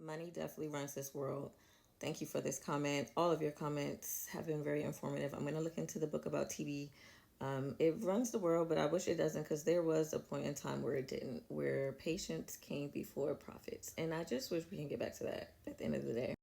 Money definitely runs this world. Thank you for this comment. All of your comments have been very informative. I'm going to look into the book about TV. It runs the world, but I wish it doesn't, because there was a point in time where it didn't, where patience came before profits. And I just wish we can get back to that at the end of the day.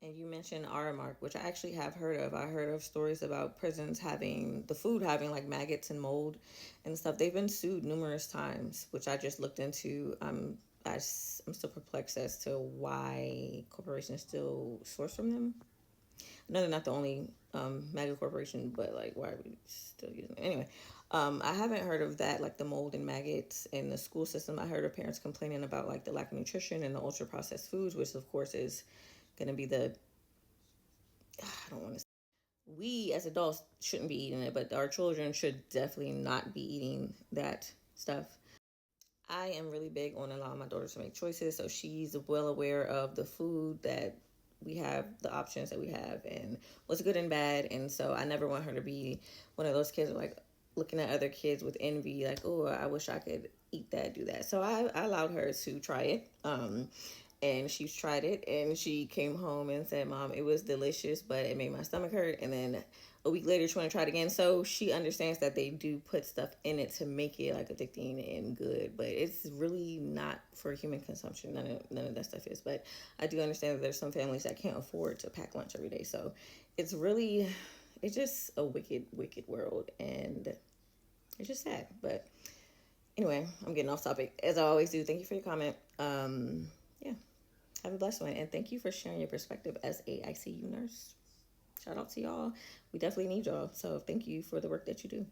And you mentioned Aramark, which I actually have heard of. I heard of stories about prisons having the food having like maggots and mold and stuff. They've been sued numerous times, which I just looked into. I'm still perplexed as to why corporations still source from them. I know they're not the only maggot corporation, but like, why are we still using it? Anyway, I haven't heard of that, like the mold and maggots in the school system. I heard of parents complaining about like the lack of nutrition and the ultra processed foods, which of course is going to be the, I don't want to, we as adults shouldn't be eating it, but our children should definitely not be eating that stuff. I am really big on allowing my daughter to make choices, so she's well aware of the food that we have, the options that we have, and what's good and bad. And so I never want her to be one of those kids like looking at other kids with envy, like, oh, I wish I could eat that, do that. So I allowed her to try it. And she's tried it, and she came home and said, Mom, it was delicious, but it made my stomach hurt. And then a week later she want to try it again. So she understands that they do put stuff in it to make it like addicting and good, but it's really not for human consumption. None of that stuff is. But I do understand that there's some families that can't afford to pack lunch every day. So it's really, it's just a wicked world, and it's just sad. But anyway, I'm getting off topic as I always do. Thank you for your comment. Yeah, have a blessed one, and thank you for sharing your perspective as a ICU nurse. Shout out to y'all. We definitely need y'all. So thank you for the work that you do.